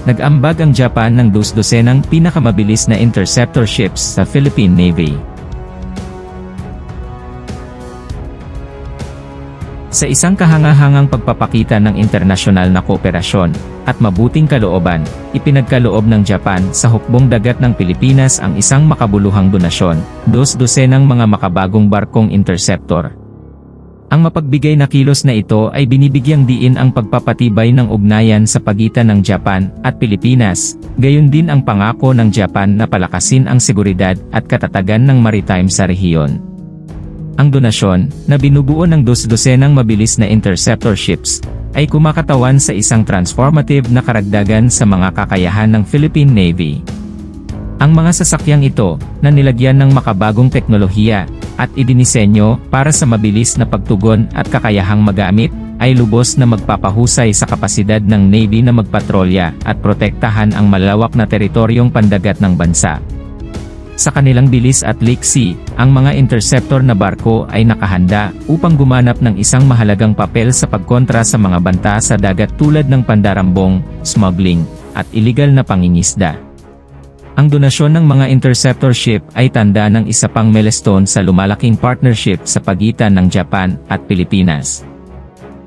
nag-ambag ang Japan ng dus-dosenang pinakamabilis na interceptor ships sa Philippine Navy. Sa isang kahangahangang pagpapakita ng internasyonal na kooperasyon at mabuting kalooban, ipinagkaloob ng Japan sa hukbong dagat ng Pilipinas ang isang makabuluhang donasyon, dus-dosenang mga makabagong barkong interceptor. Ang mapagbigay na kilos na ito ay binibigyang diin ang pagpapatibay ng ugnayan sa pagitan ng Japan at Pilipinas, gayon din ang pangako ng Japan na palakasin ang seguridad at katatagan ng maritime sa rehiyon. Ang donasyon, na binubuo ng dus-dosenang mabilis na interceptor ships, ay kumakatawan sa isang transformative na karagdagan sa mga kakayahan ng Philippine Navy. Ang mga sasakyang ito, na nilagyan ng makabagong teknolohiya, at idinisenyo para sa mabilis na pagtugon at kakayahang magamit, ay lubos na magpapahusay sa kapasidad ng Navy na magpatrolya at protektahan ang malawak na teritoryong pandagat ng bansa. Sa kanilang bilis at liksi, ang mga interceptor na barko ay nakahanda upang gumanap ng isang mahalagang papel sa pagkontra sa mga banta sa dagat tulad ng pandarambong, smuggling, at iligal na pangingisda. Ang donasyon ng mga interceptor ship ay tanda ng isa pang milestone sa lumalaking partnership sa pagitan ng Japan at Pilipinas.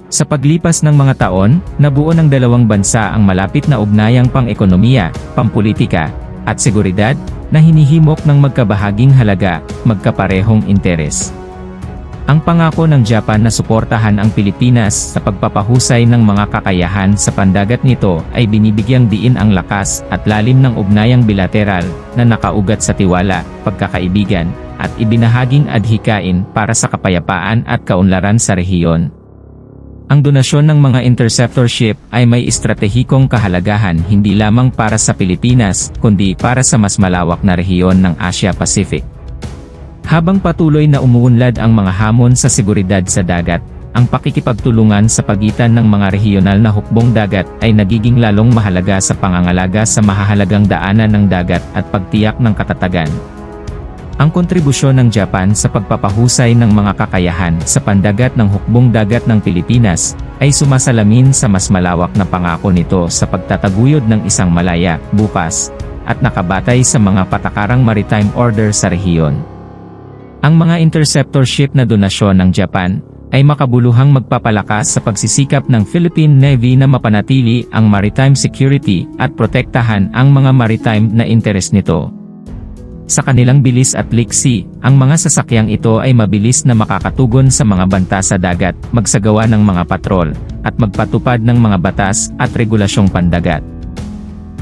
Sa paglipas ng mga taon, nabuo ng dalawang bansa ang malapit na ugnayang pang-ekonomiya, pampolitika, at seguridad, na hinihimok ng magkabahaging halaga, magkaparehong interes. Ang pangako ng Japan na suportahan ang Pilipinas sa pagpapahusay ng mga kakayahan sa pandagat nito ay binibigyang diin ang lakas at lalim ng ugnayang bilateral na nakaugat sa tiwala, pagkakaibigan, at ibinahaging adhikain para sa kapayapaan at kaunlaran sa rehiyon. Ang donasyon ng mga interceptor ship ay may estratehikong kahalagahan hindi lamang para sa Pilipinas, kundi para sa mas malawak na rehiyon ng Asia-Pacific. Habang patuloy na umuunlad ang mga hamon sa seguridad sa dagat, ang pakikipagtulungan sa pagitan ng mga rehiyonal na hukbong dagat ay nagiging lalong mahalaga sa pangangalaga sa mahahalagang daanan ng dagat at pagtiyak ng katatagan. Ang kontribusyon ng Japan sa pagpapahusay ng mga kakayahan sa pandagat ng hukbong dagat ng Pilipinas, ay sumasalamin sa mas malawak na pangako nito sa pagtataguyod ng isang malaya, bukas, at nakabatay sa mga patakarang maritime order sa rehiyon. Ang mga interceptor ship na donasyon ng Japan, ay makabuluhang magpapalakas sa pagsisikap ng Philippine Navy na mapanatili ang maritime security at protektahan ang mga maritime na interes nito. Sa kanilang bilis at liksi, ang mga sasakyang ito ay mabilis na makakatugon sa mga banta sa dagat, magsagawa ng mga patrol, at magpatupad ng mga batas at regulasyong pandagat.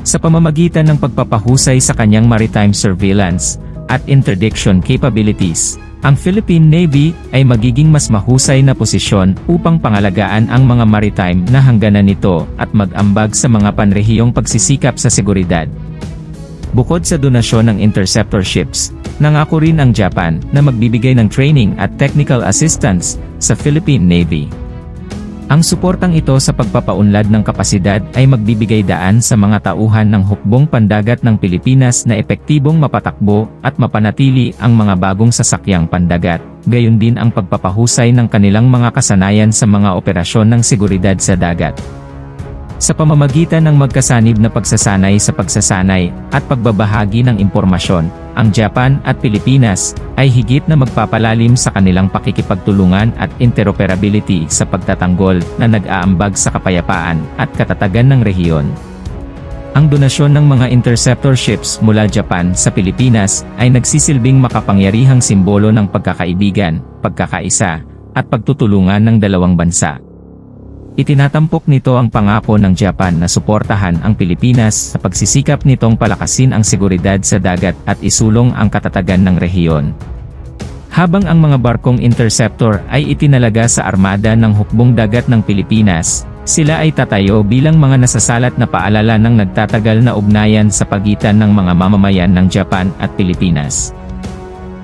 Sa pamamagitan ng pagpapahusay sa kanyang maritime surveillance at interdiction capabilities, ang Philippine Navy ay magiging mas mahusay na posisyon upang pangalagaan ang mga maritime na hangganan nito at mag-ambag sa mga panrehiyong pagsisikap sa seguridad. Bukod sa donasyon ng interceptor ships, nangako rin ang Japan na magbibigay ng training at technical assistance sa Philippine Navy. Ang suportang ito sa pagpapaunlad ng kapasidad ay magbibigay daan sa mga tauhan ng hukbong pandagat ng Pilipinas na epektibong mapatakbo at mapanatili ang mga bagong sasakyang pandagat, gayon din ang pagpapahusay ng kanilang mga kasanayan sa mga operasyon ng seguridad sa dagat. Sa pamamagitan ng magkasanib na pagsasanay sa pagsasanay at pagbabahagi ng impormasyon, ang Japan at Pilipinas ay higit na magpapalalim sa kanilang pakikipagtulungan at interoperability sa pagtatanggol na nag-aambag sa kapayapaan at katatagan ng rehiyon. Ang donasyon ng mga interceptor ships mula Japan sa Pilipinas ay nagsisilbing makapangyarihang simbolo ng pagkakaibigan, pagkakaisa, at pagtutulungan ng dalawang bansa. Itinatampok nito ang pangako ng Japan na suportahan ang Pilipinas sa pagsisikap nitong palakasin ang seguridad sa dagat at isulong ang katatagan ng rehiyon. Habang ang mga barkong interceptor ay itinalaga sa armada ng hukbong dagat ng Pilipinas, sila ay tatayo bilang mga nasasalat na paalala ng nagtatagal na ugnayan sa pagitan ng mga mamamayan ng Japan at Pilipinas.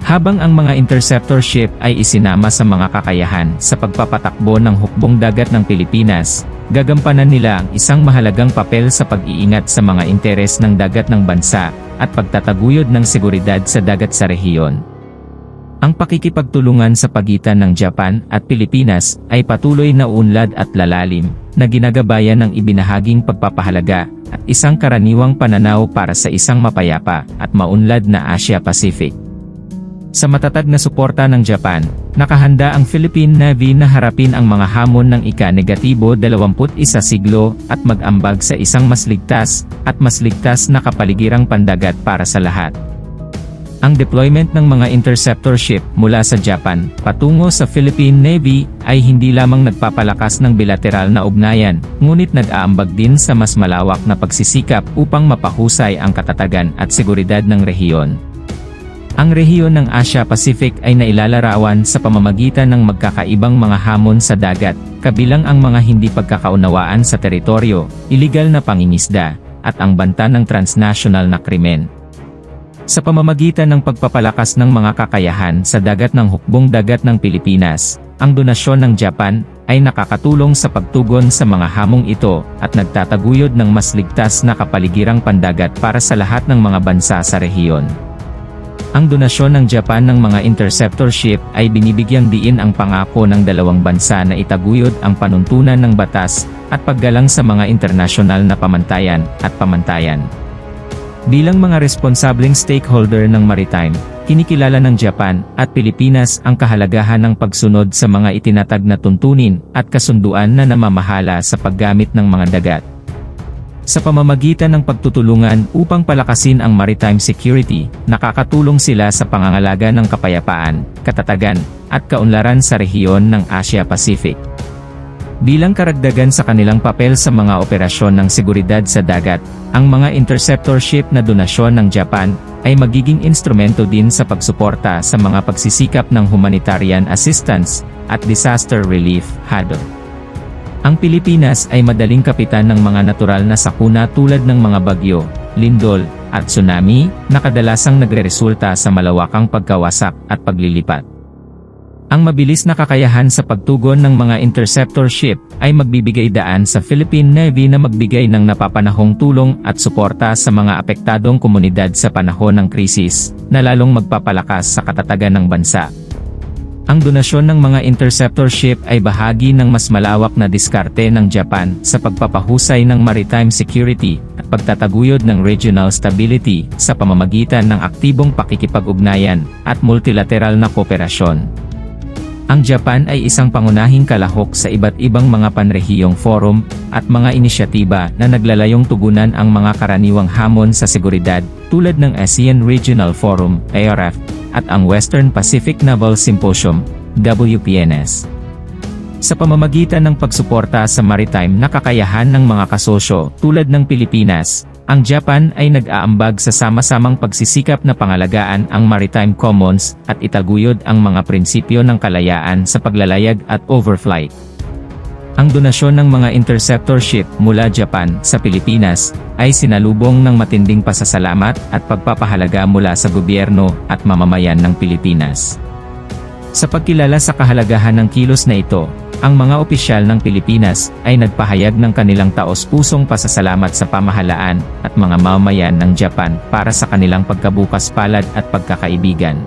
Habang ang mga interceptor ship ay isinama sa mga kakayahan sa pagpapatakbo ng hukbong dagat ng Pilipinas, gagampanan nila ang isang mahalagang papel sa pag-iingat sa mga interes ng dagat ng bansa, at pagtataguyod ng seguridad sa dagat sa rehiyon. Ang pakikipagtulungan sa pagitan ng Japan at Pilipinas ay patuloy na unlad at lalalim, na ginagabayan ng ibinahaging pagpapahalaga at isang karaniwang pananaw para sa isang mapayapa at maunlad na Asia-Pacific. Sa matatag na suporta ng Japan, nakahanda ang Philippine Navy na harapin ang mga hamon ng ika-21 siglo at mag-ambag sa isang mas ligtas na kapaligirang pandagat para sa lahat. Ang deployment ng mga interceptor ship mula sa Japan patungo sa Philippine Navy ay hindi lamang nagpapalakas ng bilateral na ugnayan, ngunit nag-aambag din sa mas malawak na pagsisikap upang mapahusay ang katatagan at seguridad ng rehiyon. Ang rehiyon ng Asia-Pacific ay nailalarawan sa pamamagitan ng magkakaibang mga hamon sa dagat, kabilang ang mga hindi pagkakaunawaan sa teritoryo, iligal na pangingisda, at ang banta ng transnational na krimen. Sa pamamagitan ng pagpapalakas ng mga kakayahan sa dagat ng hukbong dagat ng Pilipinas, ang donasyon ng Japan ay nakakatulong sa pagtugon sa mga hamong ito at nagtataguyod ng mas ligtas na kapaligirang pandagat para sa lahat ng mga bansa sa rehiyon. Ang donasyon ng Japan ng mga interceptor ship ay binibigyang diin ang pangako ng dalawang bansa na itaguyod ang panuntunan ng batas at paggalang sa mga internasyonal na pamantayan at pamantayan. Bilang mga responsableng stakeholder ng maritime, kinikilala ng Japan at Pilipinas ang kahalagahan ng pagsunod sa mga itinatag na tuntunin at kasunduan na namamahala sa paggamit ng mga dagat. Sa pamamagitan ng pagtutulungan upang palakasin ang maritime security, nakakatulong sila sa pangangalaga ng kapayapaan, katatagan, at kaunlaran sa rehiyon ng Asia-Pacific. Bilang karagdagan sa kanilang papel sa mga operasyon ng seguridad sa dagat, ang mga interceptor ship na donasyon ng Japan ay magiging instrumento din sa pagsuporta sa mga pagsisikap ng humanitarian assistance at disaster relief (HADO). Ang Pilipinas ay madaling kapitan ng mga natural na sakuna tulad ng mga bagyo, lindol, at tsunami, na kadalasang nagreresulta sa malawakang pagkawasak at paglilipat. Ang mabilis na kakayahan sa pagtugon ng mga interceptor ship ay magbibigay daan sa Philippine Navy na magbigay ng napapanahong tulong at suporta sa mga apektadong komunidad sa panahon ng krisis, na lalong magpapalakas sa katatagan ng bansa. Ang donasyon ng mga interceptor ship ay bahagi ng mas malawak na diskarte ng Japan sa pagpapahusay ng maritime security at pagtataguyod ng regional stability sa pamamagitan ng aktibong pakikipag-ugnayan at multilateral na kooperasyon. Ang Japan ay isang pangunahing kalahok sa iba't ibang mga panrehiyong forum at mga inisyatiba na naglalayong tugunan ang mga karaniwang hamon sa seguridad, tulad ng ASEAN Regional Forum (ARF) at ang Western Pacific Naval Symposium (WPNS). Sa pamamagitan ng pagsuporta sa maritime na kakayahan ng mga kasosyo tulad ng Pilipinas, ang Japan ay nag-aambag sa sama-samang pagsisikap na pangalagaan ang maritime commons at itaguyod ang mga prinsipyo ng kalayaan sa paglalayag at overflight. Ang donasyon ng mga interceptor ship mula Japan sa Pilipinas ay sinalubong ng matinding pasasalamat at pagpapahalaga mula sa gobyerno at mamamayan ng Pilipinas. Sa pagkilala sa kahalagahan ng kilos na ito, ang mga opisyal ng Pilipinas ay nagpahayag ng kanilang taos-pusong pasasalamat sa pamahalaan at mga mamamayan ng Japan para sa kanilang pagkabukas palad at pagkakaibigan.